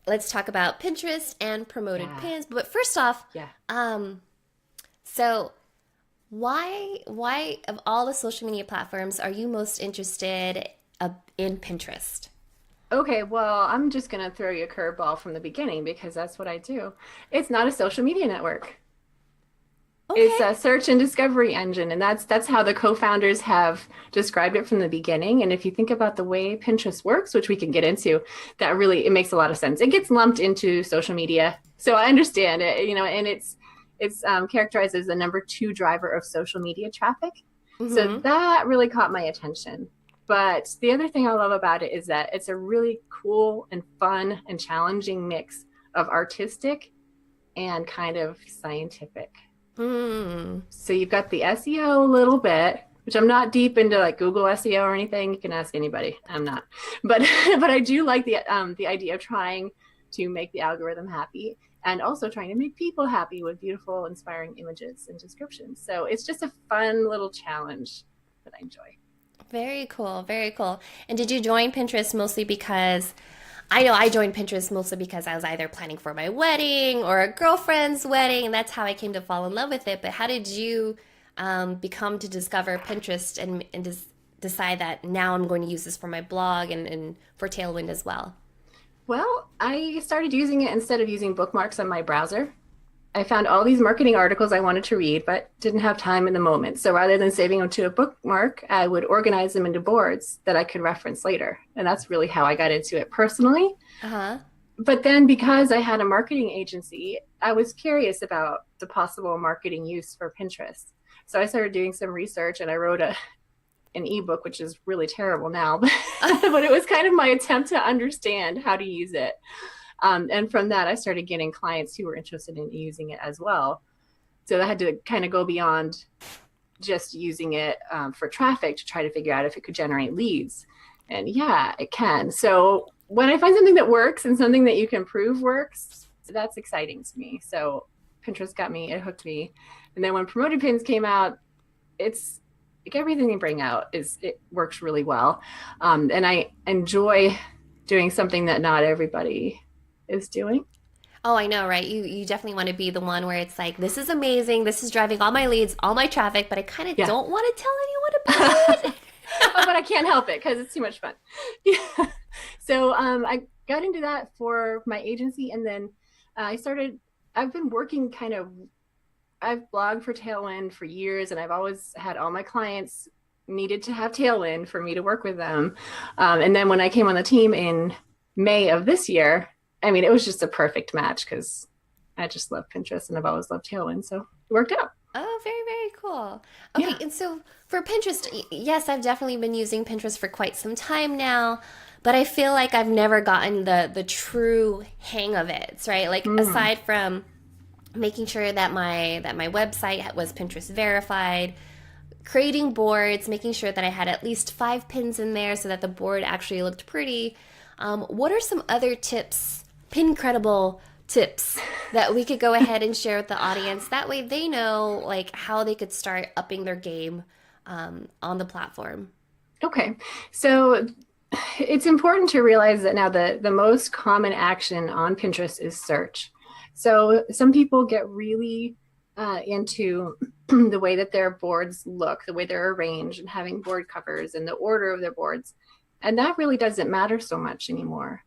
let's talk about Pinterest and promoted Yeah. pins. But first off, Yeah. um, so why of all the social media platforms are you most interested in Pinterest? Okay, well, I'm just going to throw you a curveball from the beginning because that's what I do. It's not a social media network. It's Okay. a search and discovery engine, and that's how the co-founders have described it from the beginning. And if you think about the way Pinterest works, which we can get into, that really it makes a lot of sense. It gets lumped into social media, so I understand it, and it's characterized as the number two driver of social media traffic. So Mm-hmm. that really caught my attention. But the other thing I love about it is that it's a really cool and fun and challenging mix of artistic and kind of scientific. Hmm. So you've got the SEO a little bit, which I'm not deep into like Google SEO or anything. You can ask anybody. I'm not, but but I do like the idea of trying to make the algorithm happy and also trying to make people happy with beautiful, inspiring images and descriptions. So it's just a fun little challenge that I enjoy. Very cool. Very cool. And did you join Pinterest mostly because I know I joined Pinterest mostly because I was either planning for my wedding or a girlfriend's wedding, and that's how I came to fall in love with it. But how did you become to discover Pinterest and decide that now I'm going to use this for my blog and for Tailwind as well? Well, I started using it instead of using bookmarks on my browser. I found all these marketing articles I wanted to read, but didn't have time in the moment. So rather than saving them to a bookmark, I would organize them into boards that I could reference later. And that's really how I got into it personally. Uh huh. But then because I had a marketing agency, I was curious about the possible marketing use for Pinterest. So I started doing some research and I wrote an ebook, which is really terrible now, but it was kind of my attempt to understand how to use it. And from that, I started getting clients who were interested in using it as well. So I had to kind of go beyond just using it for traffic to try to figure out if it could generate leads. And yeah, it can. So when I find something that works and something that you can prove works, that's exciting to me. So Pinterest got me, it hooked me. And then when promoted pins came out, it's like everything they bring out is it works really well. And I enjoy doing something that not everybody is doing. Oh, I know, right? You definitely want to be the one where it's like, this is amazing, this is driving all my leads, all my traffic, but I kind of Yeah. don't want to tell anyone about Oh, it. but I can't help it because it's too much fun. Yeah. So I got into that for my agency, and then I started. I've been working kind of. I've blogged for Tailwind for years, and I've always had all my clients needed to have Tailwind for me to work with them. And then when I came on the team in May of this year, I mean, it was just a perfect match because I just love Pinterest and I've always loved Tailwind, so it worked out. Oh, very, very cool. Okay, Yeah. and so for Pinterest, yes, I've definitely been using Pinterest for quite some time now, but I feel like I've never gotten the true hang of it, right? Like Mm. aside from making sure that my website was Pinterest verified, creating boards, making sure that I had at least 5 pins in there so that the board actually looked pretty. What are some other tips, Pincredible tips, that we could go ahead and share with the audience? That way they know like how they could start upping their game on the platform. Okay. So it's important to realize that now the most common action on Pinterest is search. So some people get really into the way that their boards look, the way they're arranged, and having board covers and the order of their boards. And that really doesn't matter so much anymore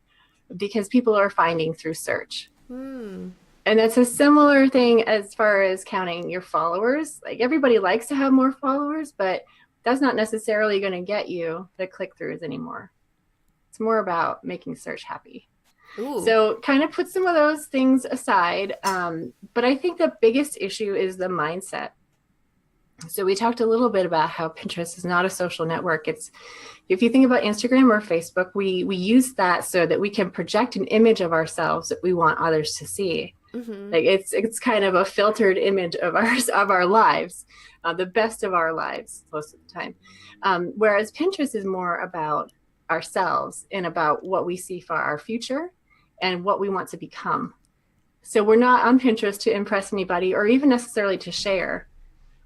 because people are finding through search. Hmm. And that's a similar thing as far as counting your followers. Like everybody likes to have more followers, but that's not necessarily going to get you the click throughs anymore. It's more about making search happy. Ooh. So kind of put some of those things aside. But I think the biggest issue is the mindset. So we talked a little bit about how Pinterest is not a social network. It's if you think about Instagram or Facebook, we use that so that we can project an image of ourselves that we want others to see. Mm-hmm. Like it's kind of a filtered image of our lives, the best of our lives most of the time. Whereas Pinterest is more about ourselves and about what we see for our future and what we want to become. So we're not on Pinterest to impress anybody or even necessarily to share.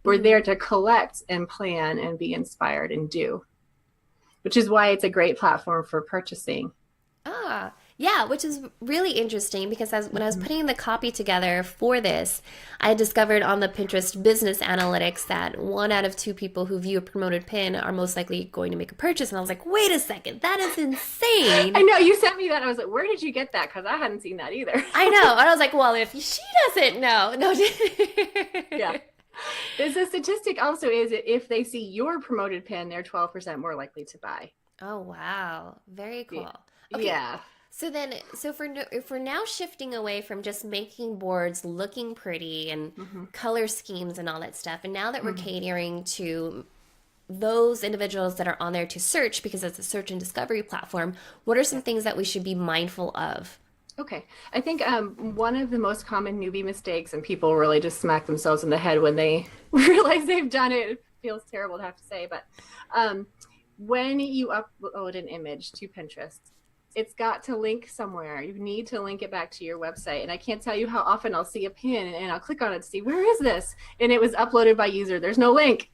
We're Mm-hmm. there to collect and plan and be inspired and do, which is why it's a great platform for purchasing. Ah, Yeah, which is really interesting because when I was putting the copy together for this, I discovered on the Pinterest business analytics that 1 out of 2 people who view a promoted pin are most likely going to make a purchase. And I was like, wait a second, that is I insane. know you sent me that. I was like, where did you get that? Because I hadn't seen that either. I know. And I was like, well, if she doesn't know, no. Yeah. There's a statistic also is if they see your promoted pin, they're 12% more likely to buy. Oh, wow. Very Yeah. cool. Okay. Yeah. So then, so for if we're now shifting away from just making boards looking pretty and Mm-hmm. color schemes and all that stuff, and now that we're Mm-hmm. catering to those individuals that are on there to search because it's a search and discovery platform, what are some Yeah. things that we should be mindful of? Okay. I think one of the most common newbie mistakes, and people really just smack themselves in the head when they realize they've done it. It feels terrible to have to say, but um, when you upload an image to Pinterest, it's got to link somewhere. You need to link it back to your website. And I can't tell you how often I'll see a pin and I'll click on it to see where is this? And it was uploaded by user. There's no link.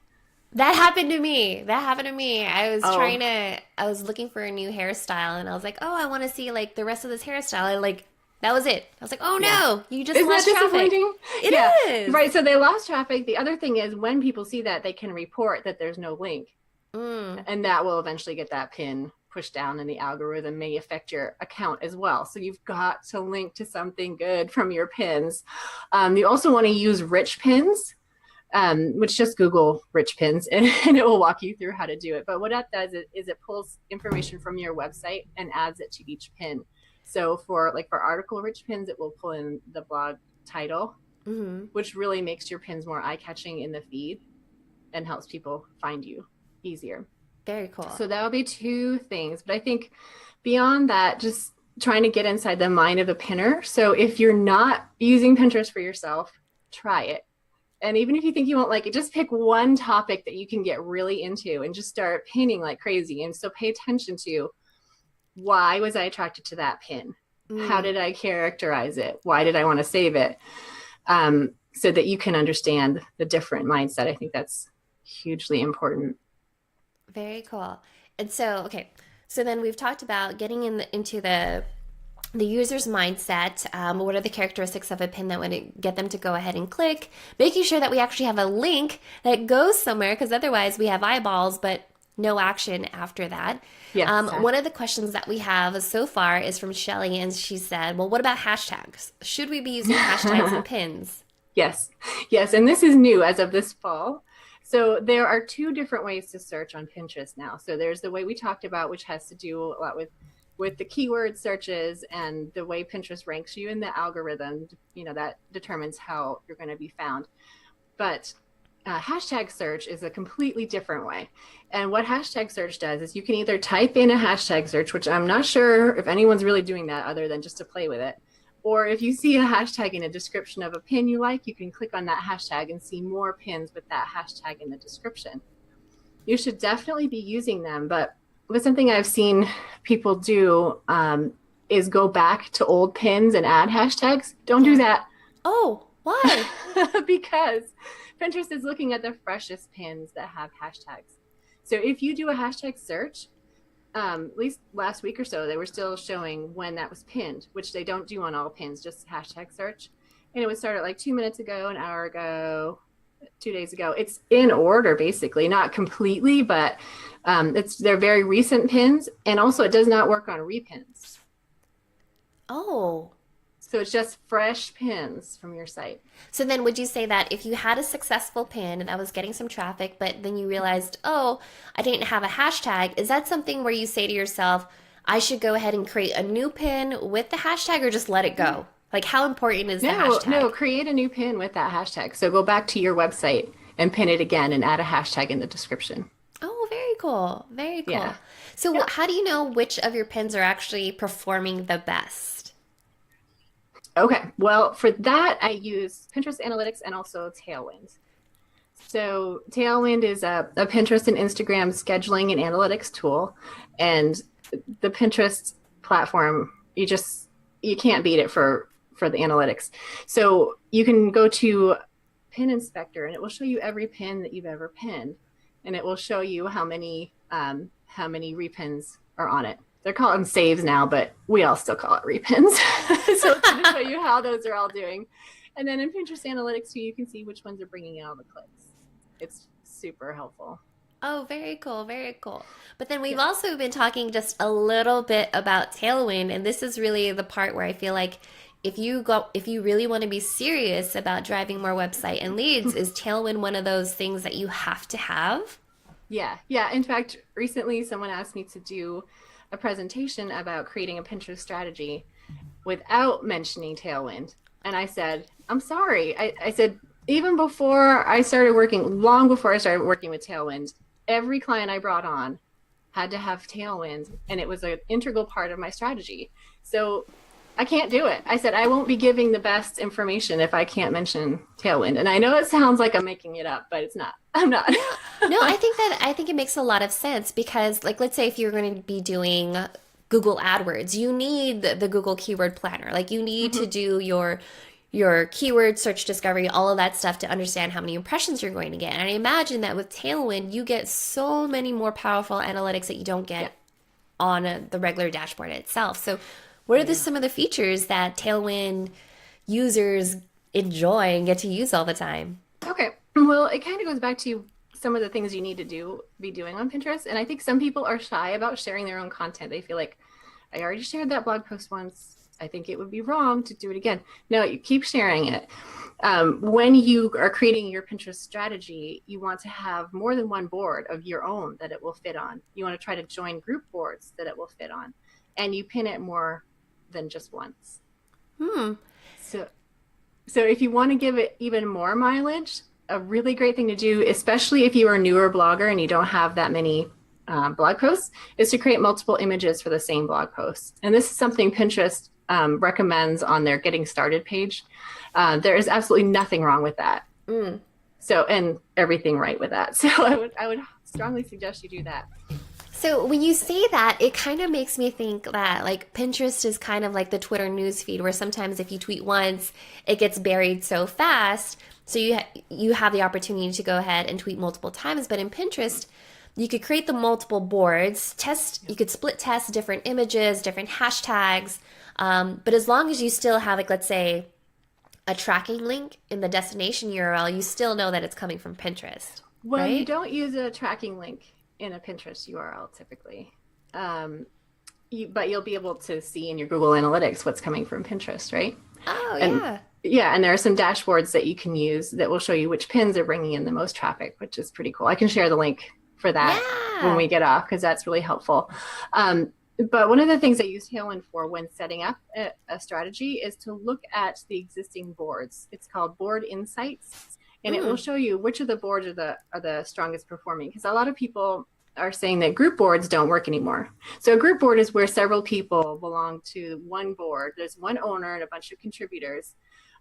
That happened to me. That happened to me. Oh, I was looking for a new hairstyle and I was like, oh, I want to see like the rest of this hairstyle. And like, that was it. I was like, oh yeah. no, you just Isn't that lost traffic. disappointing? It Yeah, is. right. So they lost traffic. The other thing is when people see that, they can report that there's no link. Mm, And that will eventually get that pin pushed down, and the algorithm may affect your account as well. So you've got to link to something good from your pins. You also want to use rich pins, which just Google rich pins and it will walk you through how to do it. But what that does is it pulls information from your website and adds it to each pin. So for article rich pins, it will pull in the blog title, mm-hmm. which really makes your pins more eye-catching in the feed and helps people find you easier. Very cool. So that'll be 2 things. But I think beyond that, just trying to get inside the mind of a pinner. So if you're not using Pinterest for yourself, try it. And even if you think you won't like it, just pick one topic that you can get really into and just start pinning like crazy. And so pay attention to, why was I attracted to that pin? How Mm, did I characterize it? Why did I want to save it? So that you can understand the different mindset. I think that's hugely important. very cool. And so, okay, so then we've talked about getting into the user's mindset. What are the characteristics of a pin that would get them to go ahead and click? Making sure that we actually have a link that goes somewhere, because otherwise we have eyeballs, but no action after that. Yes. One of the questions that we have so far is from Shelly, and she said, well, what about hashtags? Should we be using hashtags and pins? Yes. Yes. And this is new as of this fall. So there are 2 different ways to search on Pinterest now. So there's the way we talked about, which has to do a lot with the keyword searches and the way Pinterest ranks you in the algorithm, that determines how you're going to be found. But hashtag search is a completely different way. And what hashtag search does is you can either type in a hashtag search, which I'm not sure if anyone's really doing that other than just to play with it. Or if you see a hashtag in a description of a pin you like, you can click on that hashtag and see more pins with that hashtag in the description. You should definitely be using them. But something I've seen people do is go back to old pins and add hashtags. Don't do Yeah. that. Oh, why? Because Pinterest is looking at the freshest pins that have hashtags. So if you do a hashtag search, at least last week or so, they were still showing when that was pinned, which they don't do on all pins, just hashtag search. And it would start at like 2 minutes ago, an hour ago, 2 days ago. It's in order, basically, not completely, but they're very recent pins. And also it does not work on repins. Oh. So it's just fresh pins from your site. So then would you say that if you had a successful pin and that was getting some traffic, but then you realized, oh, I didn't have a hashtag, is that something where you say to yourself, I should go ahead and create a new pin with the hashtag or just let it go? Like, how important is the No, hashtag? create a new pin with that hashtag. So go back to your website and pin it again and add a hashtag in the description. Oh, very cool. Very cool. Yeah. So, Yeah. how do you know which of your pins are actually performing the best? Okay. Well, for that, I use Pinterest Analytics and also Tailwind. So Tailwind is a Pinterest and Instagram scheduling and analytics tool. And the Pinterest platform, you can't beat it for the analytics. So you can go to Pin Inspector and it will show you every pin that you've ever pinned. And it will show you how many repins are on it. they're calling them saves now, but we all still call it repins. So it's going to show you how those are all doing. And then in Pinterest Analytics too, you can see which ones are bringing in all the clicks. It's super helpful. Oh, very cool, very cool. But then we've Yeah. also been talking just a little bit about Tailwind, and this is really the part where I feel like if you really want to be serious about driving more website and leads, is Tailwind one of those things that you have to have? Yeah. Yeah. In fact, recently someone asked me to do a presentation about creating a Pinterest strategy without mentioning Tailwind. And I said, I'm sorry. I said, even before I started working, long before I started working with Tailwind, every client I brought on had to have Tailwind, and it was an integral part of my strategy. So I can't do it. I said, I won't be giving the best information if I can't mention Tailwind. And I know it sounds like I'm making it up, but it's not. I'm not. No, I think it makes a lot of sense because like let's say if you're going to be doing Google AdWords, you need the Google Keyword Planner. Like you need to do your keyword search discovery, all of that stuff to understand how many impressions you're going to get. And I imagine that with Tailwind, you get so many more powerful analytics that you don't get on the regular dashboard itself. So what are some of the features that Tailwind users enjoy and get to use all the time? Okay. Well, it kind of goes back to some of the things you need to be doing on Pinterest. And I think some people are shy about sharing their own content. They feel like, I already shared that blog post once. I think it would be wrong to do it again. No, you keep sharing it. When you are creating your Pinterest strategy, you want to have more than one board of your own that it will fit on. You want to try to join group boards that it will fit on. And you pin it more than just once. Hmm. So if you want to give it even more mileage, a really great thing to do, especially if you are a newer blogger and you don't have that many blog posts, is to create multiple images for the same blog post. And this is something Pinterest recommends on their Getting Started page. There is absolutely nothing wrong with that. Mm. So, and everything right with that. So I would strongly suggest you do that. So when you say that, it kind of makes me think that like Pinterest is kind of like the Twitter newsfeed, where sometimes if you tweet once, it gets buried so fast. So you have the opportunity to go ahead and tweet multiple times. But in Pinterest, you could create the multiple boards, you could split test different images, different hashtags. But as long as you still have like, let's say, a tracking link in the destination URL, you still know that it's coming from Pinterest. Well, right? You don't use a tracking link in a Pinterest URL typically. But you'll be able to see in your Google Analytics what's coming from Pinterest, right? Oh, And yeah. yeah, and there are some dashboards that you can use that will show you which pins are bringing in the most traffic, which is pretty cool. I can share the link for that when Yeah. we get off, because that's really helpful. But one of the things I use Tailwind for when setting up a strategy is to look at the existing boards. It's called Board Insights, and it will show you which of the boards are the strongest performing. Because a lot of people are saying that group boards don't work anymore. So a group board is where several people belong to one board. There's one owner and a bunch of contributors.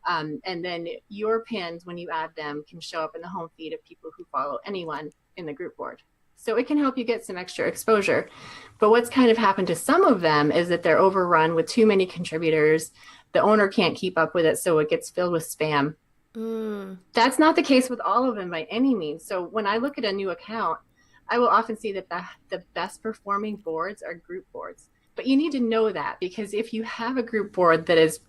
And then your pins, when you add them, can show up in the home feed of people who follow anyone in the group board. So it can help you get some extra exposure. But what's kind of happened to some of them is that they're overrun with too many contributors. The owner can't keep up with it, so it gets filled with spam. That's not the case with all of them by any means. So when I look at a new account, I will often see that the best performing boards are group boards. But you need to know that, because if you have a group board that is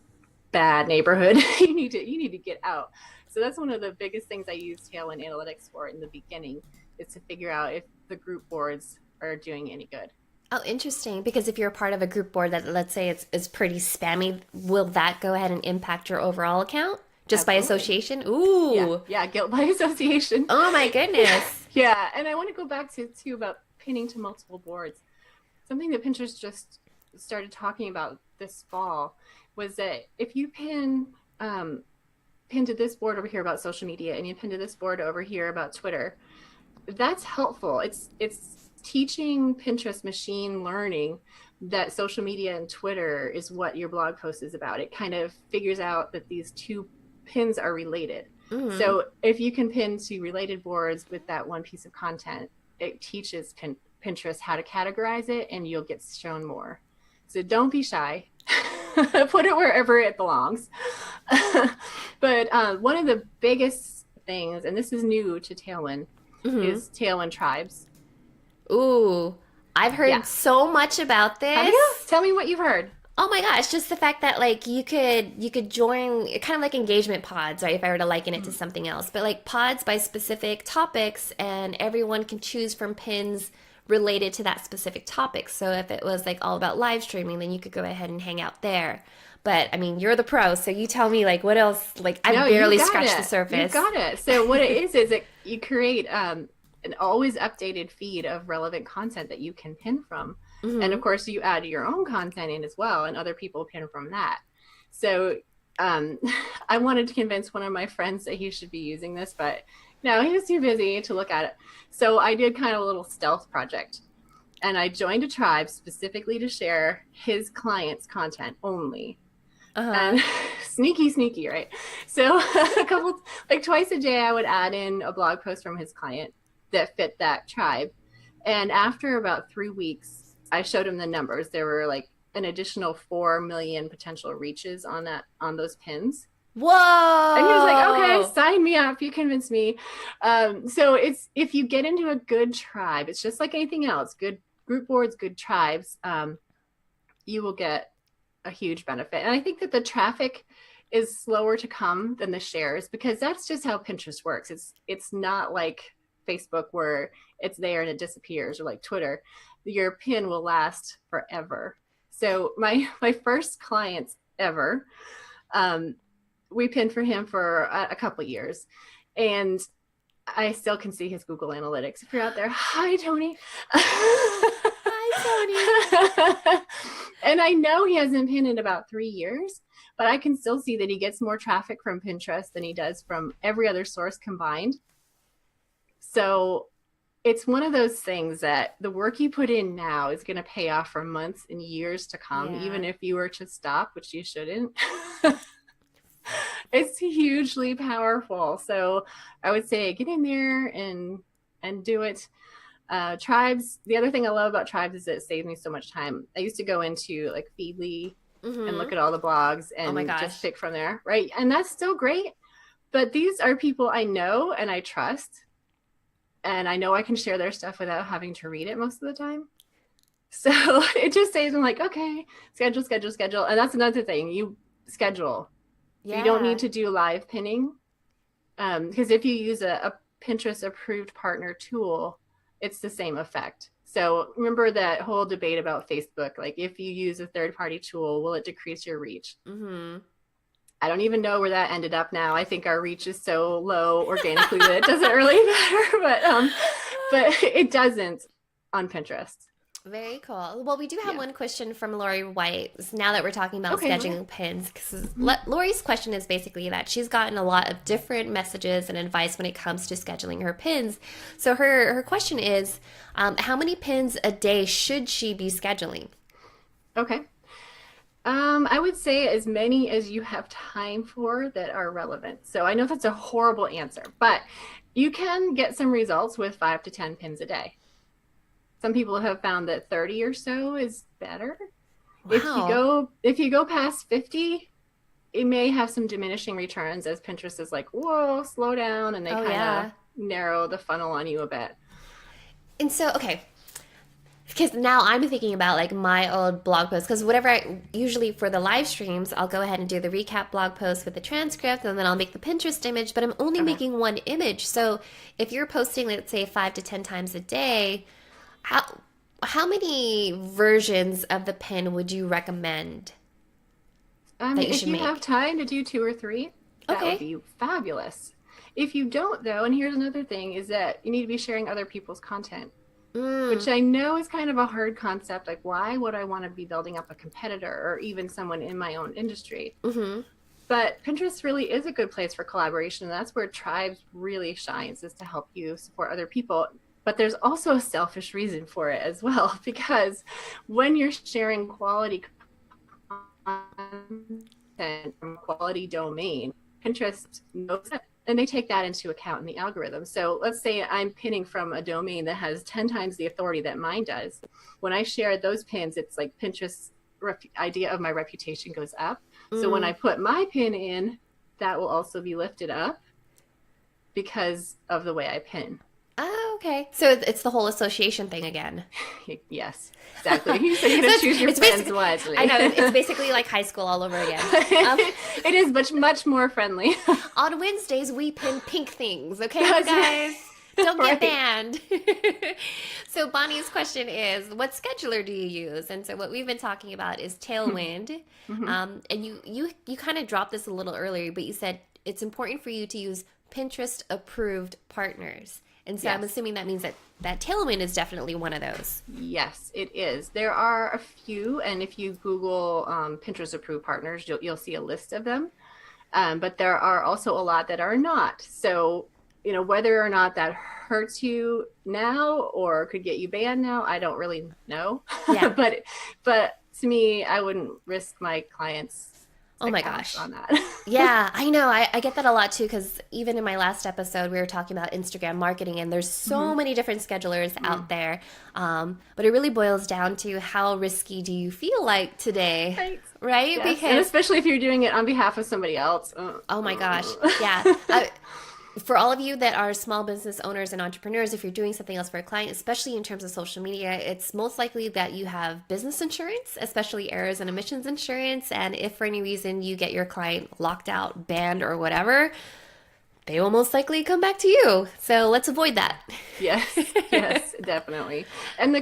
bad neighborhood, you need to get out. So that's one of the biggest things I use Tailwind Analytics for in the beginning, is to figure out if the group boards are doing any good. Oh, interesting. Because if you're a part of a group board that, let's say, is pretty spammy, will that go ahead and impact your overall account just by Absolutely. association? Ooh. Yeah, guilt by association. Oh my goodness. Yeah, and I want to go back to too about pinning to multiple boards. Something that Pinterest just started talking about this fall was that if you pin to this board over here about social media, and you pin to this board over here about Twitter, that's helpful. It's teaching Pinterest machine learning that social media and Twitter is what your blog post is about. It kind of figures out that these two pins are related. So if you can pin to related boards with that one piece of content, it teaches Pinterest how to categorize it, and you'll get shown more. So don't be shy. Put it wherever it belongs. But one of the biggest things, and this is new to Tailwind, is Tailwind tribes. Ooh. I've Yeah. heard so much about Have you? this. Tell me what you've heard. Oh my gosh, just the fact that like you could join kind of like engagement pods, right? If I were to liken it to Mhm. something else, but like pods by specific topics, and everyone can choose from pins related to that specific topic. So if it was like all about live streaming, then you could go ahead and hang out there. But I mean, you're the pro, so you tell me like what else? Like I've No, you barely got scratched the it. You surface. got it. So what it is that you create an always updated feed of relevant content that you can pin from. And Mm-hmm. of course, you add your own content in as well, and other people pin from that. So um, I wanted to convince one of my friends that he should be using this, but no, he was too busy to look at it. So I did kind of a little stealth project. And I joined a tribe specifically to share his clients' content only. Uh-huh. And sneaky, sneaky, right? So a couple, like twice a day, I would add in a blog post from his client that fit that tribe. And after about 3 weeks, I showed him the numbers. There were like an additional 4 million potential reaches on those pins. And he was like, okay, Whoa! sign me up. You convinced me. So it's, if you get into a good tribe, it's just like anything else, good group boards, good tribes, you will get a huge benefit. And I think that the traffic is slower to come than the shares, because that's just how Pinterest works. It's not like Facebook where it's there and it disappears, or like Twitter. Your pin will last forever. So my first clients ever, um, we pinned for him for a couple of years, and I still can see his Google Analytics. If you're out there, hi Tony. Hi, Tony. And I know he hasn't pinned in about 3 years, but I can still see that he gets more traffic from Pinterest than he does from every other source combined. So it's one of those things that the work you put in now is going to pay off for months and years to come, Yeah. even if you were to stop, which you shouldn't. It's hugely powerful. So I would say get in there and do it. Tribes, the other thing I love about tribes is that it saves me so much time. I used to go into like Feedly and Mm-hmm. look at all the blogs Oh my and just gosh. pick from there, right? And that's still great. But these are people I know and I trust, and I know I can share their stuff without having to read it most of the time. So it just saves me, like, okay, schedule, schedule, schedule. And that's another thing. You schedule. You don't need Yeah. to do live pinning, because if you use a Pinterest approved partner tool, it's the same effect. So remember that whole debate about Facebook, like if you use a third party tool, will it decrease your reach? Mm-hmm. I don't even know where that ended up now. I think our reach is so low organically that it doesn't really matter, but it doesn't on Pinterest. Very cool. Well, we do have Yeah. one question from Lori White. Now that we're talking about Okay, Lori. scheduling pins, because Mhm. Lori's question is basically that she's gotten a lot of different messages and advice when it comes to scheduling her pins. So her question is, how many pins a day should she be scheduling? Okay. I would say as many as you have time for that are relevant. So I know that's a horrible answer, but you can get some results with 5 to 10 pins a day. Some people have found that 30 or so is better. Wow. If you go past 50, it may have some diminishing returns, as Pinterest is like, whoa, slow down, and they Oh kind of yeah. narrow the funnel on you a bit. And so okay, because now I'm thinking about like my old blog posts, because whatever I usually for the live streams I'll go ahead and do the recap blog post with the transcript, and then I'll make the Pinterest image, but I'm only Okay. making one image. So if you're posting, let's say, 5 to 10 times a day, how how many versions of the pin would you recommend that you If should you have make? time to do 2 or 3, that would Okay. be fabulous. If you don't, though, and here's another thing, is that you need to be sharing other people's content, which Mm, I know is kind of a hard concept. Like, why would I want to be building up a competitor or even someone in my own industry? mm-hmm. But Pinterest really is a good place for collaboration. And that's where Tribes really shines, is to help you support other people. But there's also a selfish reason for it as well, because when you're sharing quality content from a quality domain, Pinterest knows that, and they take that into account in the algorithm. So let's say I'm pinning from a domain that has 10 times the authority that mine does. When I share those pins, it's like Pinterest's idea of my reputation goes up. So when I Mm, put my pin in, that will also be lifted up because of the way I pin. Oh, okay. So it's the whole association thing again. Yes, exactly. So you're So gonna choose your it's friends basically, wisely. I know, it's basically like high school all over again. Um, It is much more friendly. on Wednesdays, we pin pink things, okay, you That's guys? Don't get right. banned. So Bonnie's question is, what scheduler do you use? And so what we've been talking about is Tailwind. Mhm. And you kind of dropped this a little earlier, but you said it's important for you to use Pinterest approved partners. And so I'm Yes. assuming that means that Tailwind is definitely one of those. Yes, it is. There are a few, and if you Google Pinterest approved partners, you'll see a list of them. But there are also a lot that are not. So, whether or not that hurts you now or could get you banned now, I don't really know. Yeah. but to me, I wouldn't risk my clients' Oh my accounts gosh. on that. Yeah, I know. I get that a lot too because even in my last episode, we were talking about Instagram marketing, and there's so Mhm. many different schedulers out there. But it really boils down to how risky do you feel like today, Right. right? Yes, and Because, especially if you're doing it on behalf of somebody else. oh my gosh, yeah. For all of you that are small business owners and entrepreneurs, if you're doing something else for a client, especially in terms of social media, it's most likely that you have business insurance, especially errors and omissions insurance. And if for any reason you get your client locked out, banned, or whatever, they will most likely come back to you. So let's avoid that. Yes, yes, definitely. And the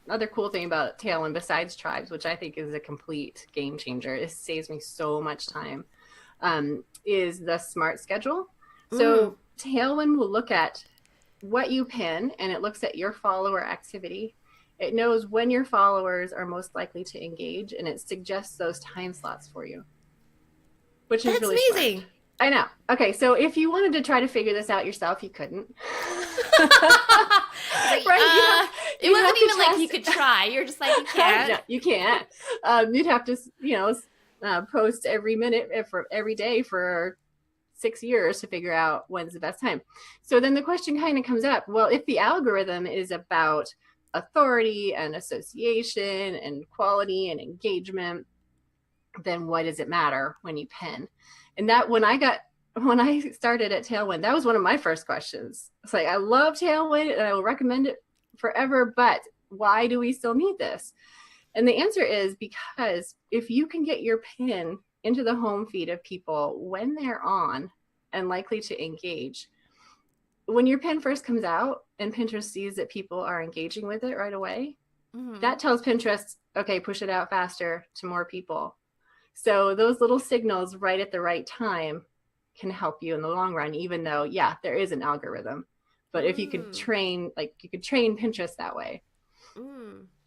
other cool thing about Tailwind, besides Tribes, which I think is a complete game changer, it saves me so much time, is the Smart Schedule. So Tailwind will look at what you pin, and it looks at your follower activity. It knows when your followers are most likely to engage, and it suggests those time slots for you, which is That's really amazing. smart. I know. Okay, so if you wanted to try to figure this out yourself, you couldn't. Like, Right? it you'd have wasn't to even like test- you could try. You're just like, you can't. No, you can't. You'd have to, post every minute for every day for 6 years to figure out when's the best time. So then the question kind of comes up, well, if the algorithm is about authority and association and quality and engagement, then what does it matter when you pin? And that when I started at Tailwind, that was one of my first questions. It's like, I love Tailwind and I will recommend it forever, but why do we still need this? And the answer is because if you can get your pin into the home feed of people when they're on and likely to engage, when your pin first comes out and Pinterest sees that people are engaging with it right away, that tells Pinterest, okay, push it out faster to more people. So those little signals right at the right time can help you in the long run, even though, yeah, there is an algorithm. But if you could train Pinterest that way.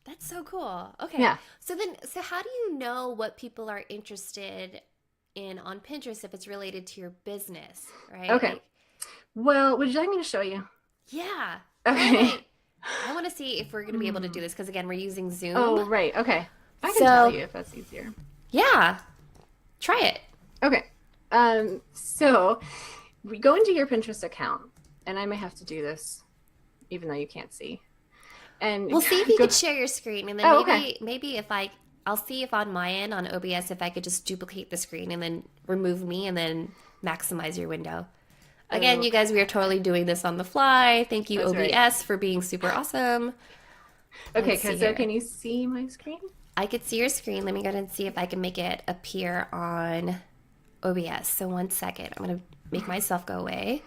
That's so cool. Okay. Yeah. So how do you know what people are interested in on Pinterest if it's related to your business, right? Okay. Like, Well, would you like me to show you? yeah. Okay. I want to see if we're going to be able to do this because, again, we're using Zoom. Oh, right. Okay. I can So- tell you if that's easier. Yeah. Try it. Okay. So we go into your Pinterest account, and I may have to do this, even though you can't see. And We'll see if you could share your screen, and then okay. maybe if I'll see if on my end on OBS if I could just duplicate the screen and then remove me and then maximize your window. Again, you guys, we are totally doing this on the fly. Thank you, That's OBS, right. for being super awesome. Okay, Let's see so here. can you see my screen? I could see your screen. Let me go ahead and see if I can make it appear on OBS. So 1 second. I'm going to make myself go away.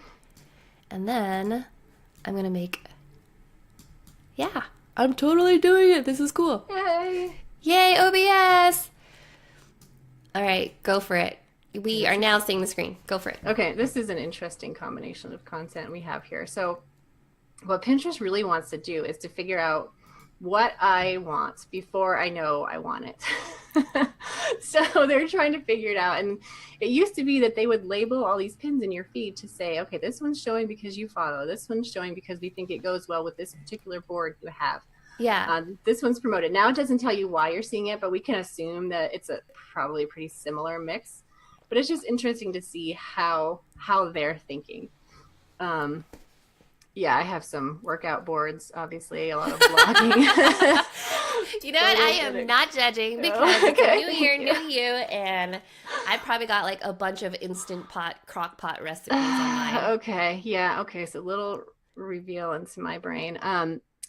And then I'm going to make... Yeah, I'm totally doing it. This is cool. Yay! Yay, OBS! All right, go for it. We are now seeing the screen. Go for it. Okay, this is an interesting combination of content we have here. So what Pinterest really wants to do is to figure out what I want before I know I want it. So they're trying to figure it out. And it used to be that they would label all these pins in your feed to say, okay, this one's showing because you follow. This one's showing because we think it goes well with this particular board you have. Yeah. This one's promoted. Now it doesn't tell you why you're seeing it, but we can assume that it's probably a pretty similar mix. But it's just interesting to see how they're thinking. Yeah, I have some workout boards, obviously, a lot of blogging. You know what? I am not judging because it's a new year, Thank new you, and I probably got a bunch of instant pot, crock pot recipes online. Okay, yeah, okay. So little reveal into my brain.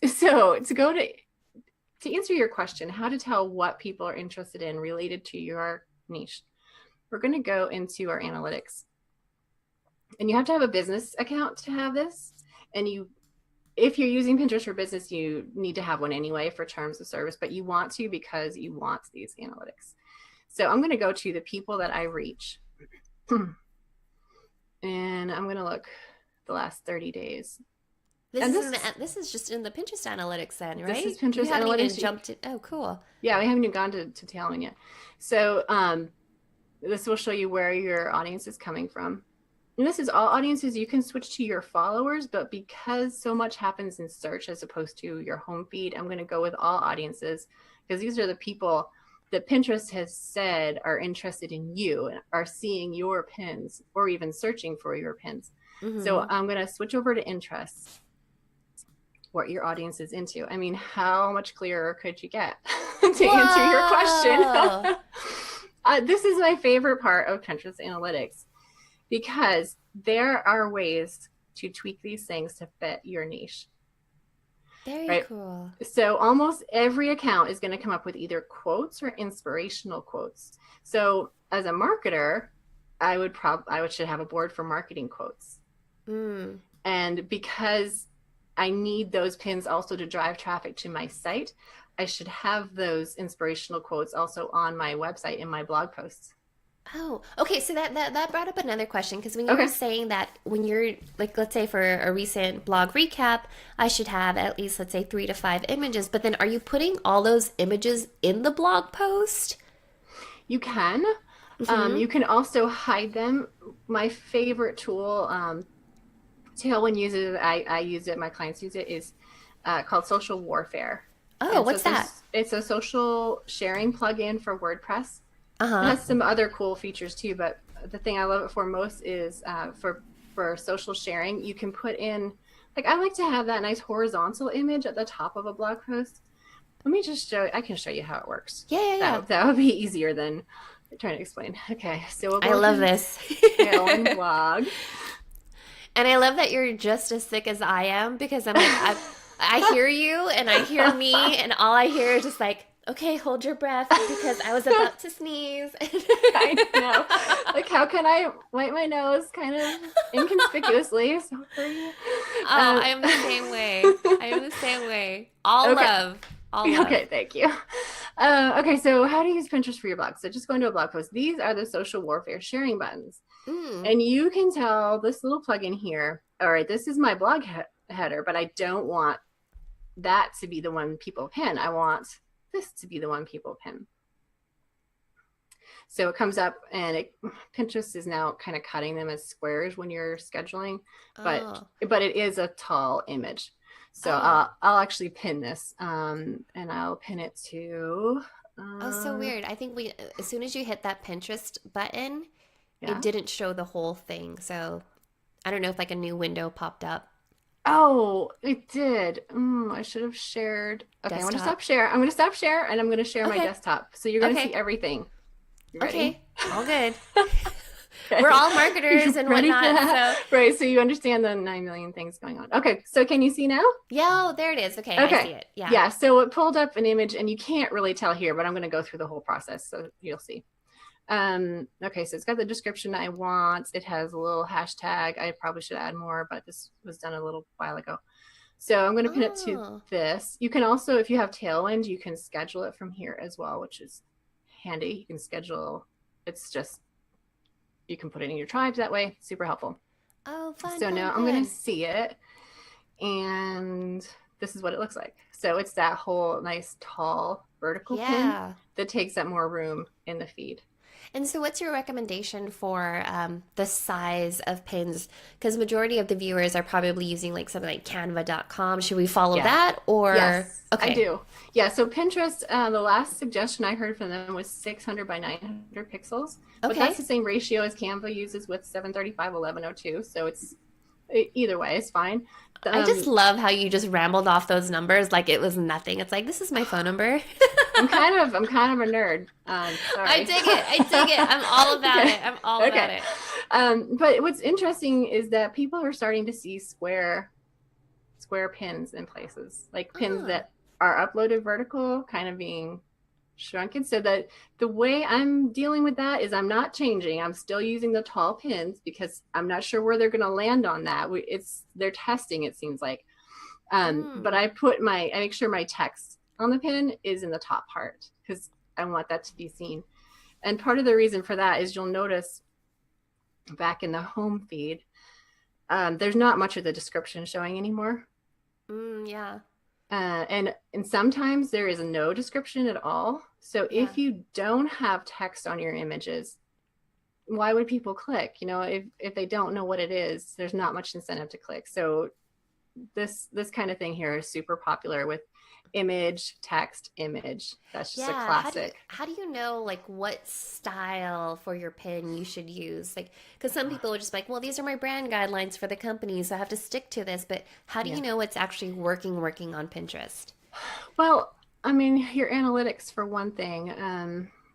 So to answer your question, how to tell what people are interested in related to your niche, we're going to go into our analytics. And you have to have a business account to have this. And if you're using Pinterest for business, you need to have one anyway for terms of service, but you want to because you want these analytics. So I'm going to go to the people that I reach. And I'm going to look the last 30 days. This is just in the Pinterest analytics then, right? This is Pinterest you haven't analytics. Even jumped it. Oh, cool. Yeah, we haven't even gone to Tailwind yet. So this will show you where your audience is coming from. And this is all audiences. You can switch to your followers, but because so much happens in search as opposed to your home feed, I'm going to go with all audiences because these are the people that Pinterest has said are interested in you and are seeing your pins or even searching for your pins. Mm-hmm. So I'm going to switch over to interests, what your audience is into. I mean, how much clearer could you get to answer your question? This is my favorite part of Pinterest analytics because there are ways to tweak these things to fit your niche. Very cool. So almost every account is going to come up with either quotes or inspirational quotes. So as a marketer, I should have a board for marketing quotes. And because I need those pins also to drive traffic to my site, I should have those inspirational quotes also on my website in my blog posts. Oh, okay. So that brought up another question because when you were saying that when you're like, let's say for a recent blog recap, I should have at least, let's say 3 to 5 images, but then are you putting all those images in the blog post? You can. Mm-hmm. You can also hide them. My favorite tool, Tailwind uses it, I use it, my clients use it, is called Social Warfare. Oh, what's that? It's a social sharing plugin for WordPress. It has some other cool features too, but the thing I love it for most is for social sharing. You can put in, like, I like to have that nice horizontal image at the top of a blog post. Let me just I can show you how it works. Yeah. That would be easier than trying to explain. Okay, so I love this. Tailwind blog. And I love that you're just as sick as I am because I'm like, I hear you and I hear me and all I hear is just like, okay, hold your breath because I was about to sneeze. I know. Like, how can I wipe my nose kind of inconspicuously? So for you. I am the same way. All love. Okay, thank you. Okay, so how to use Pinterest for your blog. So just go into a blog post. These are the social warfare sharing buttons. And you can tell this little plugin here, all right, this is my blog header, but I don't want that to be the one people pin. I want this to be the one people pin. So it comes up and Pinterest is now kind of cutting them as squares when you're scheduling, but it is a tall image. So I'll actually pin this and I'll pin it to... so weird. I think as soon as you hit that Pinterest button, it didn't show the whole thing. So I don't know if like a new window popped up. Oh, it did. I should have shared. Okay, desktop. I'm going to stop share and I'm going to share my desktop. So you're going to see everything. Okay, all good. We're all marketers and whatnot. So. Right, so you understand the 9 million things going on. Okay, so can you see now? Yeah, there it is. Okay, I see it. Yeah, so it pulled up an image and you can't really tell here, but I'm going to go through the whole process so you'll see. Okay, so it's got the description I want. It has a little hashtag. I probably should add more, but this was done a little while ago. So I'm going to pin it to this. You can also, if you have Tailwind, you can schedule it from here as well, which is handy. You can schedule, you can put it in your tribes that way. Super helpful. Oh, fun. So now I'm going to see it. And this is what it looks like. So it's that whole nice, tall, vertical pin that takes up more room in the feed. And so what's your recommendation for the size of pins? Because majority of the viewers are probably using like something like canva.com. Should we follow that or? Yes, I do. Yeah, so Pinterest, the last suggestion I heard from them was 600 by 900 pixels. But that's the same ratio as Canva uses with 735 1102. So it's either way, it's fine. I just love how you just rambled off those numbers like it was nothing. It's like, this is my phone number. I'm kind of a nerd. Sorry. I dig it. I'm all about it. I'm all about it. But what's interesting is that people are starting to see square square pins in places, like pins Ah. that are uploaded vertical, kind of being shrunken. So that the way I'm dealing with that is I'm not changing. I'm still using the tall pins because I'm not sure where they're going to land on that. They're testing, it seems like. But Mm. I make sure my text on the pin is in the top part because I want that to be seen. And part of the reason for that is you'll notice back in the home feed, there's not much of the description showing anymore. Yeah. And sometimes there is no description at all. So Yeah. if you don't have text on your images, why would people click? If they don't know what it is, there's not much incentive to click. So this kind of thing here is super popular with image, text, image. That's just a Yeah, classic. how do you know like what style for your pin you should use? Like, because some people are just like, well, these are my brand guidelines for the company, so I have to stick to this. But how do you Yeah. know what's actually working on Pinterest? Well, I mean, your analytics for one thing.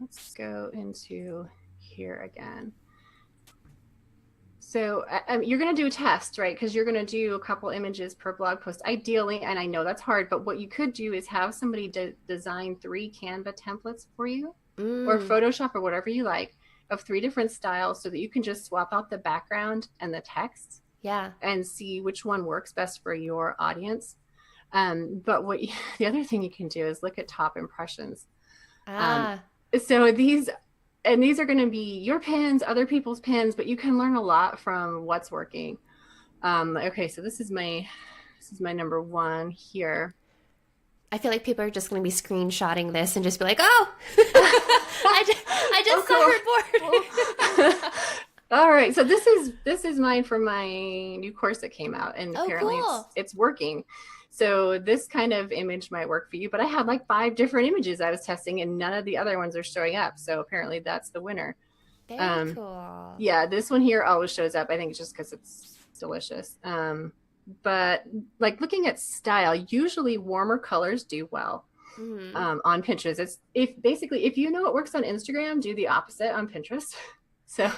Let's go into here again. So you're going to do a test, right? Because you're going to do a couple images per blog post, ideally. And I know that's hard, but what you could do is have somebody design 3 Canva templates for you, or Mm, Photoshop, or whatever you like, of 3 different styles, so that you can just swap out the background and the text yeah. and see which one works best for your audience. But the other thing you can do is look at top impressions. Um, Ah, so these are going to be your pins, other people's pins, but you can learn a lot from what's working. Okay, so this is my number 1 here. I feel like people are just going to be screenshotting this and just be like, oh, I just saw her board. Oh, cool. All right, so this is mine from my new course that came out, and Oh, apparently cool. it's working. So this kind of image might work for you, but I had like 5 different images I was testing, and none of the other ones are showing up. So apparently that's the winner. Very Um, cool. yeah, this one here always shows up. I think it's just because it's delicious. But like looking at style, usually warmer colors do well Mm. on Pinterest. It's if you know what works on Instagram, do the opposite on Pinterest. So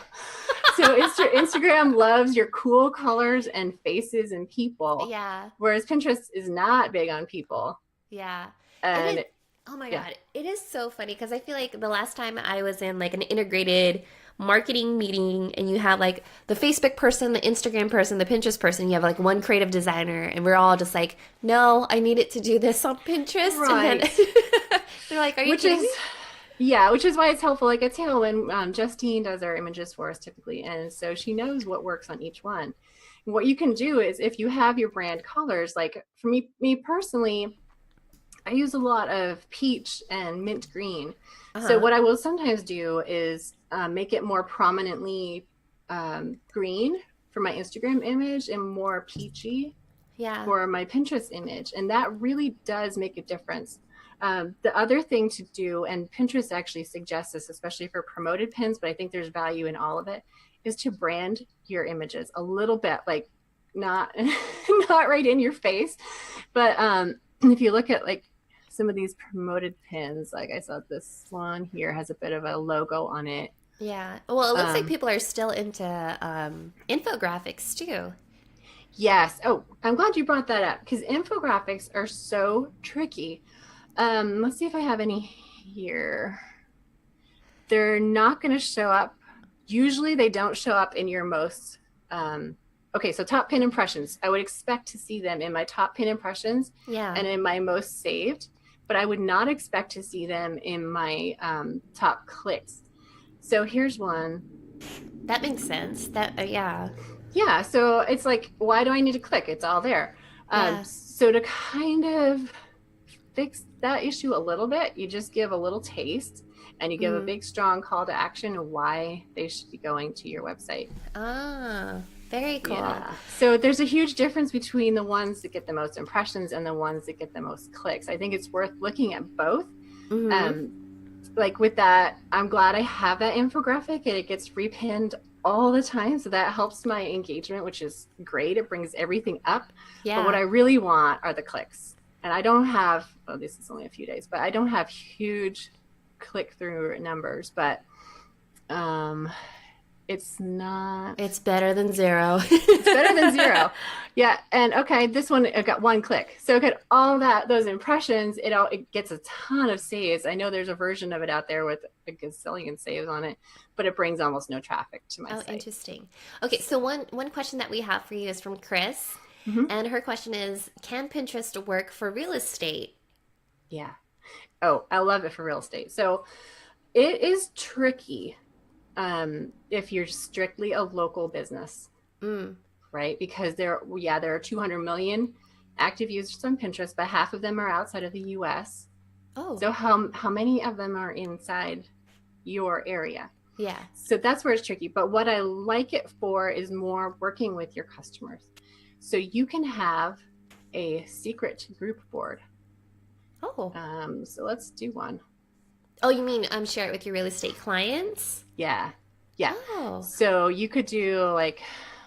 Instagram loves your cool colors and faces and people, Yeah. whereas Pinterest is not big on people. Yeah. It is. And Oh my yeah, God. It is so funny because I feel like the last time I was in like an integrated marketing meeting and you have like the Facebook person, the Instagram person, the Pinterest person, you have like one creative designer, and we're all just like, no, I need it to do this on Pinterest. And then right. they're like, are you Which kidding is me? Yeah, which is why it's helpful. Like at Tailwind, Justine does our images for us typically, and so she knows what works on each one. And what you can do is, if you have your brand colors, like for me personally, I use a lot of peach and mint green. Uh So huh. what I will sometimes do is make it more prominently green for my Instagram image and more peachy Yeah. for my Pinterest image. And that really does make a difference. The other thing to do, and Pinterest actually suggests this, especially for promoted pins, but I think there's value in all of it, is to brand your images a little bit, like not not right in your face. But if you look at like some of these promoted pins, like I saw this one here has a bit of a logo on it. Yeah. Well, it looks like Um, people are still into infographics too. yes. Oh, I'm glad you brought that up because infographics are so tricky. Let's see if I have any here. They're not going to show up. Usually they don't show up in your most, okay, so top pin impressions. I would expect to see them in my top pin impressions Yeah. and in my most saved, but I would not expect to see them in my top clicks. So here's one. That makes sense. Yeah. Yeah, so it's like, why do I need to click? It's all there. Yeah. So to kind of fix that issue a little bit, you just give a little taste and you give a Mm. big strong call to action and why they should be going to your website. Ah, very cool. Yeah. So there's a huge difference between the ones that get the most impressions and the ones that get the most clicks. I think it's worth looking at both. Mm-hmm. Like with that, I'm glad I have that infographic and it gets repinned all the time. So that helps my engagement, which is great. It brings everything up. But what Yeah. I really want are the clicks. And I don't have, well, this is only a few days, but I don't have huge click through numbers. But It's not. It's better than 0. It's better than 0. Yeah. And okay, this one, it got 1 click. So get all those impressions, it gets a ton of saves. I know there's a version of it out there with a gazillion saves on it, but it brings almost no traffic to my site. Interesting. Okay, so one question that we have for you is from Chris. Mm-hmm. And her question is, can Pinterest work for real estate? Yeah. Oh, I love it for real estate. So it is tricky if you're strictly a local business, right? Because there are 200 million active users on Pinterest, but half of them are outside of the US. Oh. So how many of them are inside your area? Yeah. So that's where it's tricky. But what I like it for is more working with your customers. So you can have a secret group board. Oh. So let's do one. Oh, you mean share it with your real estate clients? Yeah. Yeah. Oh. So you could do like,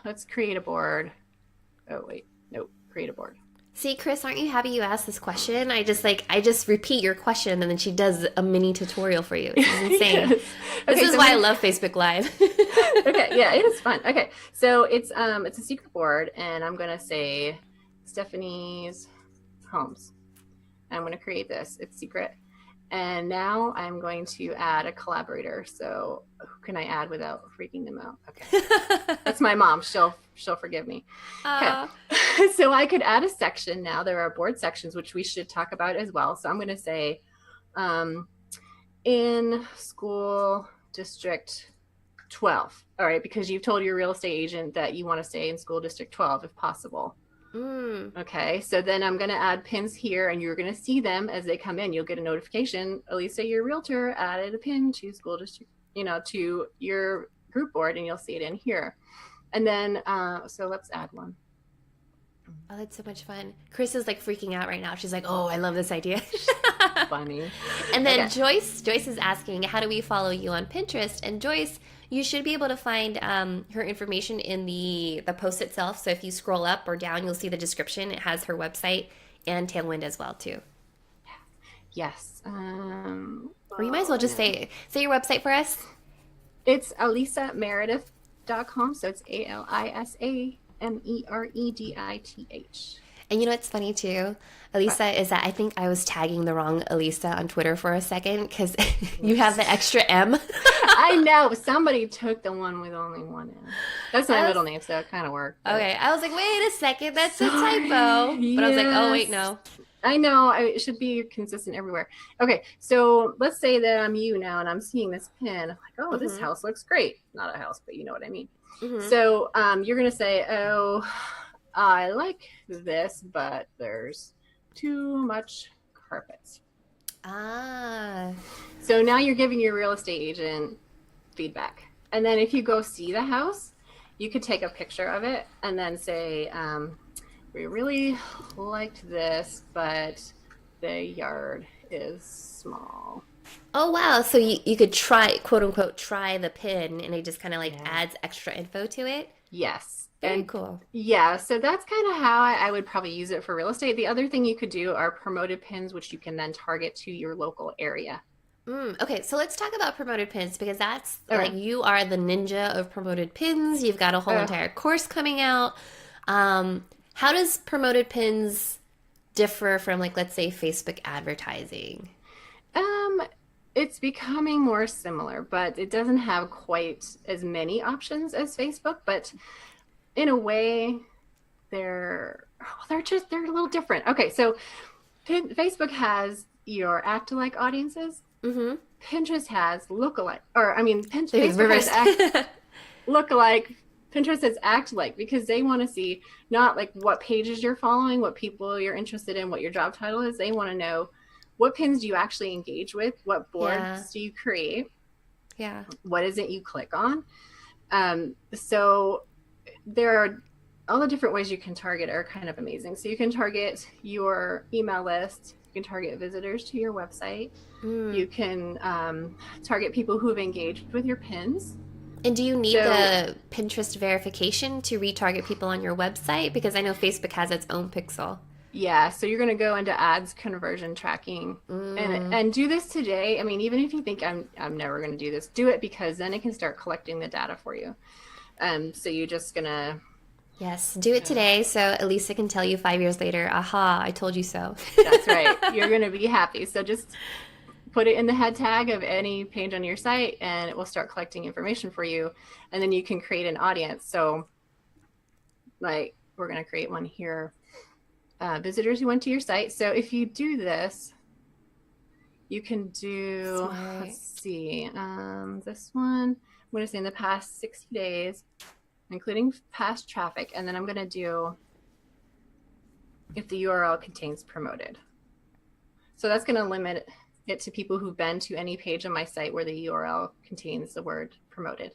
let's create a board. Oh, wait. Nope. Create a board. See, Chris, aren't you happy you asked this question? I just repeat your question and then she does a mini tutorial for you. It's insane. Yes. This is why I love Facebook Live. Okay, yeah, it is fun. Okay, so it's a secret board, and I'm gonna say Stephanie's Homes. I'm gonna create this. It's secret, and now I'm going to add a collaborator. So who can I add without freaking them out? Okay, that's my mom. She'll forgive me. Okay. So I could add a section now. There are board sections, which we should talk about as well. So I'm going to say in school district 12. All right, because you've told your real estate agent that you want to stay in school district 12 if possible. Okay, so then I'm going to add pins here, and you're going to see them as they come in. You'll get a notification. ALISA, your realtor, added a pin to school district, to your group board, and you'll see it in here. And then, so let's add one. Oh, that's so much fun. Chris is like freaking out right now. She's like, oh, I love this idea. Funny. And then okay. Joyce is asking, how do we follow you on Pinterest? And Joyce, you should be able to find her information in the post itself. So if you scroll up or down, you'll see the description. It has her website and Tailwind as well, too. Yes. Or you might as well just say your website for us. It's ALISAMeredith.com. So it's ALISAMEREDITH. And you know what's funny too, ALISA, is that I think I was tagging the wrong ALISA on Twitter for a second because you have the extra M. I know. Somebody took the one with only one M. That's my middle name, so it kind of worked. But... Okay. I was like, wait a second. That's a typo. Yes. But I was like, oh, wait, no. I know. It should be consistent everywhere. Okay. So let's say that I'm you now and I'm seeing this pin. I'm like, oh, this house looks great. Not a house, but you know what I mean. So you're going to say, oh, I like this, but there's too much carpet. So now you're giving your real estate agent feedback. And then if you go see the house, you could take a picture of it and then say, we really liked this, but the yard is small. Oh, wow. So you could try, quote unquote, try the pin and it just kind of like adds extra info to it? Yes. Very cool. Yeah. So that's kind of how I would probably use it for real estate. The other thing you could do are promoted pins, which you can then target to your local area. Okay. So let's talk about promoted pins because that's like you are the ninja of promoted pins. You've got a whole entire course coming out. How does promoted pins differ from like, let's say Facebook advertising? It's becoming more similar, but it doesn't have quite as many options as Facebook. But in a way, they're a little different. Okay, so Facebook has your act-alike audiences. Pinterest has look-alike, Facebook has look-alike. Pinterest has act-alike because they want to see not like what pages you're following, what people you're interested in, what your job title is. They want to know what pins do you actually engage with? What boards do you create? Yeah. What is it you click on? So there are all the different ways you can target are kind of amazing. So you can target your email list. You can target visitors to your website. You can target people who have engaged with your pins. And do you need the Pinterest verification to retarget people on your website? Because I know Facebook has its own pixel. Yeah, so you're going to go into ads conversion tracking and do this today. I mean, even if you think I'm never going to do this, do it, because then it can start collecting the data for you. So you're just going to Yes, do it today so ALISA can tell you 5 years later, aha, I told you so. that's right. You're going to be happy. So just put it in the head tag of any page on your site and it will start collecting information for you. And then you can create an audience. So like we're going to create one here. Visitors who went to your site. So if you do this, you can do, Smart. let's see, this one, I'm going to say in the past 60 days, including past traffic. And then I'm going to do if the URL contains promoted. So that's going to limit it to people who've been to any page on my site where the URL contains the word promoted.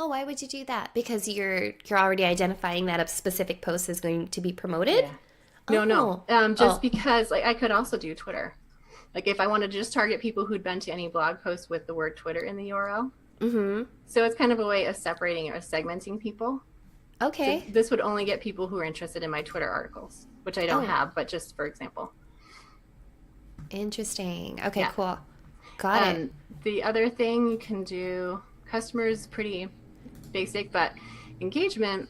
Oh, why would you do that? Because you're already identifying that a specific post is going to be promoted? Yeah. No. Just Oh. because like I could also do Twitter. Like if I wanted to just target people who'd been to any blog post with the word Twitter in the URL. Mm-hmm. So it's kind of a way of separating or segmenting people. Okay. So this would only get people who are interested in my Twitter articles, which I don't have, but just for example. Interesting. Okay, Yeah. cool. Got it. The other thing you can do, customers pretty basic, but engagement,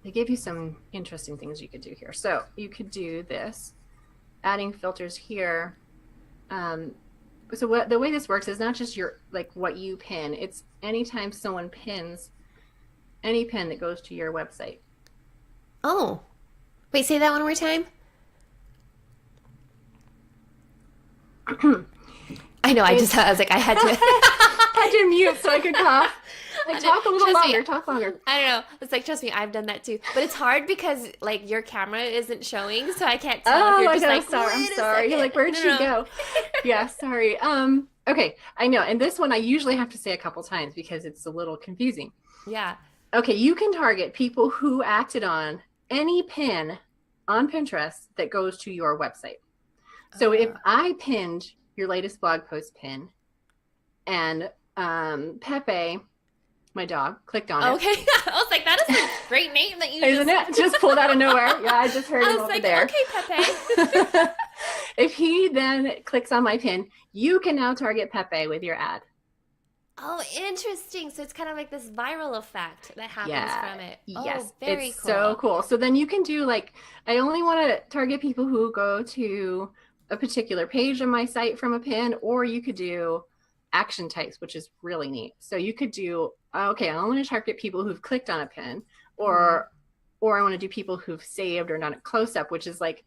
they gave you some interesting things you could do here. So you could do this, adding filters here. So the way this works is not just your like what you pin. It's anytime someone pins any pin that goes to your website. Oh. Wait, say that one more time. I know, I was like, I had to. I had to mute so I could cough. Like, talk a little longer. Talk longer. I don't know. It's like, trust me, I've done that too. But it's hard because like your camera isn't showing, so I can't tell if you're just like, I'm sorry. You're like, where'd she go? Yeah, sorry. Okay, I know. And this one I usually have to say a couple times because it's a little confusing. Yeah. Okay, you can target people who acted on any pin on Pinterest that goes to your website. So if I pinned your latest blog post pin and Pepe, my dog, clicked on it. Okay. I was like, that is a great name that you Isn't it? Just pulled out of nowhere. Yeah, I just heard him over there. Okay, Pepe. If he then clicks on my pin, you can now target Pepe with your ad. Oh, interesting. So it's kind of like this viral effect that happens from it. Yes, very it's cool. so cool. So then you can do like, I only want to target people who go to a particular page on my site from a pin, or you could do action types, which is really neat. So you could do, okay, I only want to target people who've clicked on a pin, or I want to do people who've saved or done a close up, which is like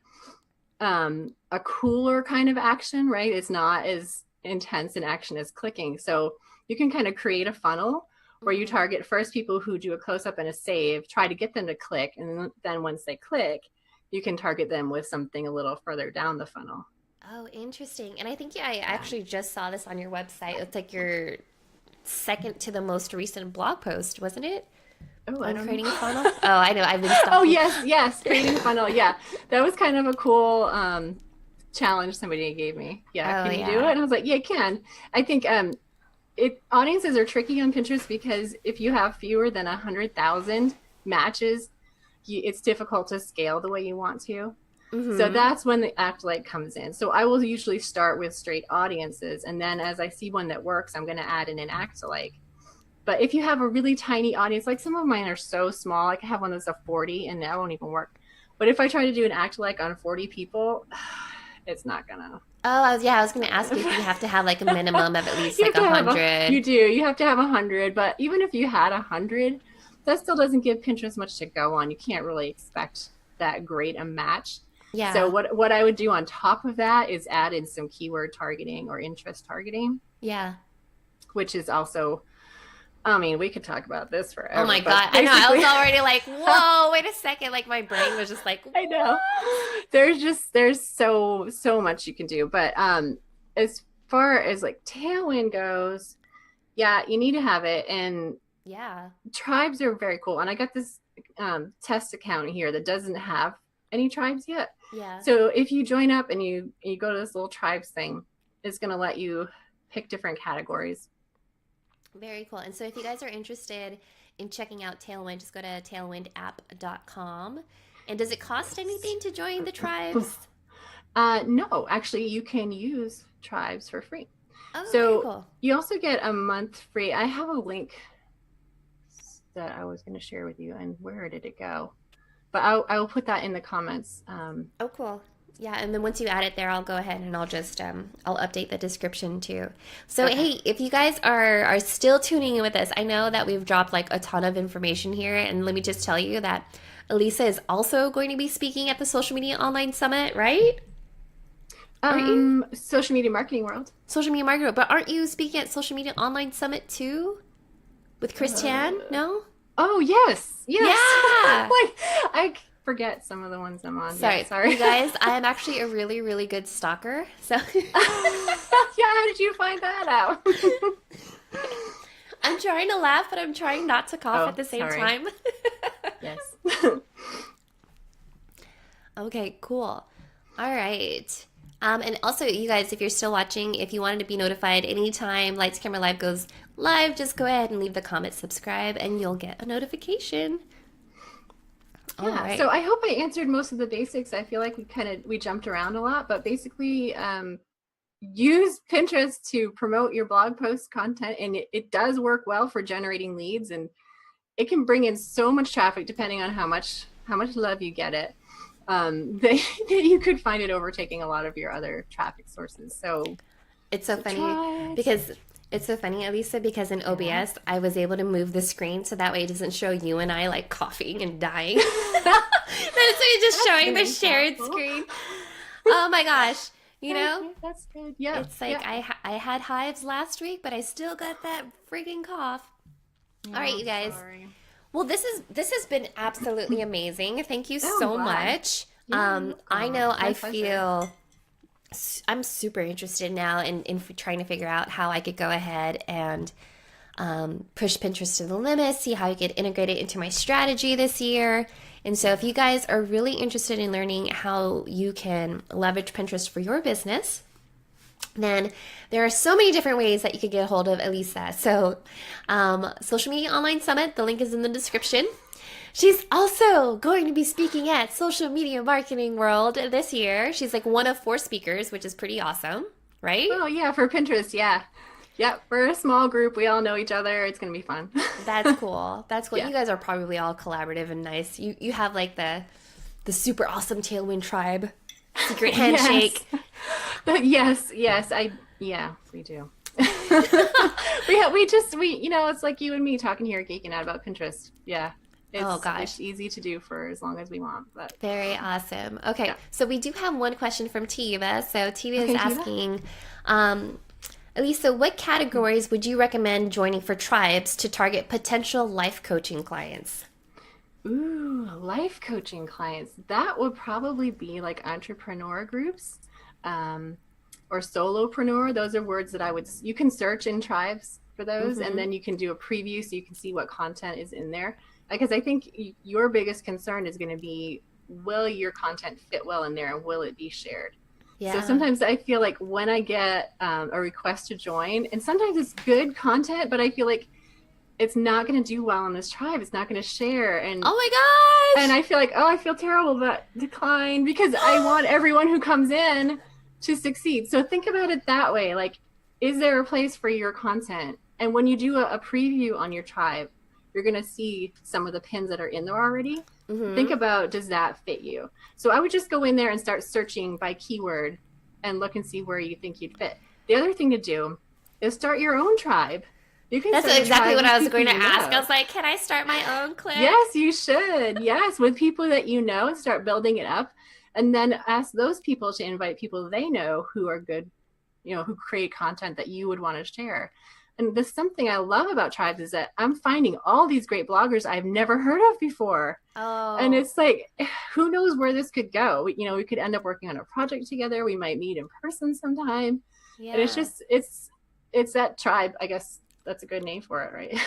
a cooler kind of action, right? It's not as intense an action as clicking. So you can kind of create a funnel where you target first people who do a close up and a save, try to get them to click, and then once they click, you can target them with something a little further down the funnel. Oh, interesting. And I think I actually just saw this on your website. It's like your second to the most recent blog post, wasn't it? Oh, I don't creating know. a funnel. Oh, I know. I've been stalking. Oh, yes, creating a funnel. Yeah, that was kind of a cool challenge somebody gave me. Yeah, can you do it? And I was like, yeah, I can. I think audiences are tricky on Pinterest because if you have fewer than 100,000 matches, it's difficult to scale the way you want to. Mm-hmm. So that's when the act like comes in. So I will usually start with straight audiences, and then as I see one that works, I'm going to add in an act like. But if you have a really tiny audience, like some of mine are so small, I can have one that's a 40 and that won't even work. But if I try to do an act like on 40 people, it's not gonna. Oh, yeah, I was going to ask you if you have to have like a minimum of at least like 100. You do. You have to have 100. But even if you had 100, that still doesn't give Pinterest much to go on. You can't really expect that great a match. Yeah. So what I would do on top of that is add in some keyword targeting or interest targeting. Yeah. Which is also, I mean, we could talk about this forever. Oh my God. I know. I was already like, whoa, wait a second. Like my brain was just like, what? I know. There's so much you can do. But as far as like Tailwind goes, yeah, you need to have it. And yeah, tribes are very cool. And I got this test account here that doesn't have any tribes yet. Yeah. So if you join up and you go to this little tribes thing, it's going to let you pick different categories. Very cool. And so if you guys are interested in checking out Tailwind, just go to tailwindapp.com. And does it cost anything to join the tribes? No, actually, you can use tribes for free. Oh, very So cool. you also get a month free. I have a link that I was going to share with you, and where did it go? But I'll put that in the comments. Oh, cool. Yeah, and then once you add it there, I'll go ahead and I'll update the description too. So Okay. hey, if you guys are still tuning in with us, I know that we've dropped like a ton of information here, and let me just tell you that ALISA is also going to be speaking at the Social Media Online Summit, right? Aren't you? Social media marketing world. Social Media Marketer, but aren't you speaking at Social Media Online Summit too with Christiane? No? Oh yes, yes. Yeah. Like I forget some of the ones I'm on. Sorry, Yeah, sorry. you guys. I am actually a really, really good stalker. So Yeah, how did you find that out? I'm trying to laugh, but I'm trying not to cough Oh, at the same sorry. time. Yes. Okay, cool. All right. And also, you guys, if you're still watching, if you wanted to be notified anytime Lights Camera Live goes live, just go ahead and leave the comment, subscribe, and you'll get a notification. All Yeah, right. so I hope I answered most of the basics. I feel like we jumped around a lot, but basically use Pinterest to promote your blog post content, and it does work well for generating leads, and it can bring in so much traffic depending on how much love you get it. That you could find it overtaking a lot of your other traffic sources. So It's so funny try it. because it's so funny, Elisa, because in Yeah. OBS, I was able to move the screen so that way it doesn't show you and I like coughing and dying. Then it's just showing the very shared helpful. screen. Oh my gosh. You know, Okay, that's good. Yeah. it's like I had hives last week, but I still got that freaking cough. Yeah, All right, you guys. sorry. Well, this has been absolutely amazing. Thank you Oh, so I'm glad. much. Yeah, you're I welcome. know My I pleasure. feel I'm super interested now in trying to figure out how I could go ahead and push Pinterest to the limit, see how I could integrate it into my strategy this year. And so, if you guys are really interested in learning how you can leverage Pinterest for your business, then there are so many different ways that you could get a hold of Elisa. So, Social Media Online Summit, the link is in the description. She's also going to be speaking at Social Media Marketing World this year. She's like one of 4 speakers, which is pretty awesome, right? Oh yeah, for Pinterest, yeah. Yep, we're a small group. We all know each other. It's gonna be fun. That's cool. That's cool. Yeah. You guys are probably all collaborative and nice. You have like the super awesome Tailwind tribe, secret handshake. Yes, yeah, we do. we it's like you and me talking here geeking out about Pinterest. Yeah. Oh, gosh. It's easy to do for as long as we want. But Very awesome. Okay, Yeah. so we do have one question from Tiva. So Tiva is Okay, Tiva. asking, Elisa, what categories would you recommend joining for tribes to target potential life coaching clients? ooh, life coaching clients. That would probably be like entrepreneur groups. Or solopreneur. Those are words that you can search in tribes for those, Mhm. and then you can do a preview so you can see what content is in there. Because I think your biggest concern is going to be, will your content fit well in there and will it be shared? Yeah. So sometimes I feel like when I get a request to join, and sometimes it's good content, but I feel like it's not going to do well in this tribe. It's not going to share. And Oh my gosh! and I feel like, oh, I feel terrible about decline because I want everyone who comes in to succeed. So think about it that way. Like, is there a place for your content? And when you do a preview on your tribe, you're going to see some of the pins that are in there already. Mhm. Think about, does that fit you? So I would just go in there and start searching by keyword and look and see where you think you'd fit. The other thing to do is start your own tribe. You can That's start a exactly tribe what with I was people going to you ask. know. I was like, can I start my own clip? Yes, you should. Yes, with people that you know, and start building it up. And then ask those people to invite people they know who are good, who create content that you would want to share. And the something I love about tribes is that I'm finding all these great bloggers I've never heard of before. Oh. And it's like, who knows where this could go? We could end up working on a project together. We might meet in person sometime. Yeah. And it's just, it's that tribe. I guess that's a good name for it, right?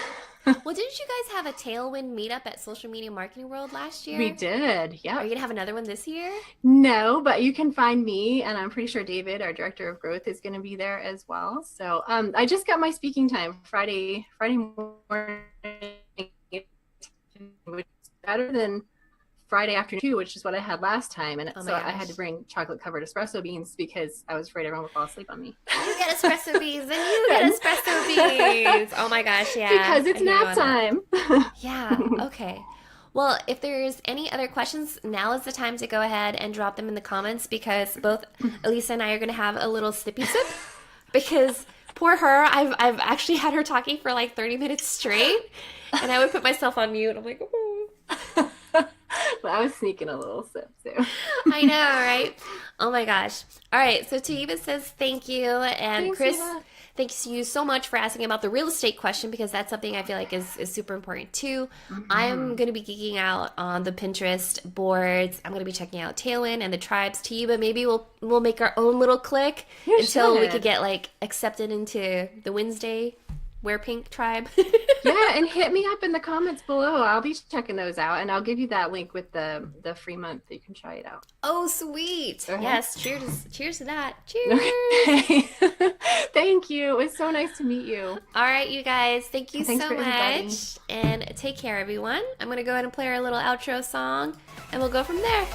Well, didn't you guys have a Tailwind meetup at Social Media Marketing World last year? We did. Yeah. Are you going to have another one this year? No, but you can find me, and I'm pretty sure David, our director of growth, is going to be there as well. So I just got my speaking time Friday morning, which is better than Friday afternoon too, which is what I had last time. And Oh my so I had gosh. to bring chocolate covered espresso beans because I was afraid everyone would fall asleep on me. You get espresso beans, and you get espresso beans. Oh my gosh, yeah. Because it's I hear you nap on that. time. Yeah, okay. Well, if there's any other questions, now is the time to go ahead and drop them in the comments because both Elisa and I are going to have a little sippy sip because poor her, I've actually had her talking for like 30 minutes straight and I would put myself on mute. I'm like, oh. But I was sneaking a little sip too. I know, right? Oh my gosh. All right, so Taiba says thank you. And Thanks, Chris, Eva. thanks you so much for asking about the real estate question because that's something I feel like is super important too. I am going to be geeking out on the Pinterest boards. I'm going to be checking out Tailwind and the tribes. Taiba, maybe we'll make our own little clique You until we should. could get like accepted into the Wednesday Wear Pink tribe. Yeah, and hit me up in the comments below. I'll be checking those out, and I'll give you that link with the free month that you can try it out. Oh, sweet. Uh-huh. Yes, cheers to that. Cheers. Okay. Thank you. It was so nice to meet you. All right, you guys. Thank you Thanks so for inviting. much. And take care, everyone. I'm going to go ahead and play our little outro song, and we'll go from there.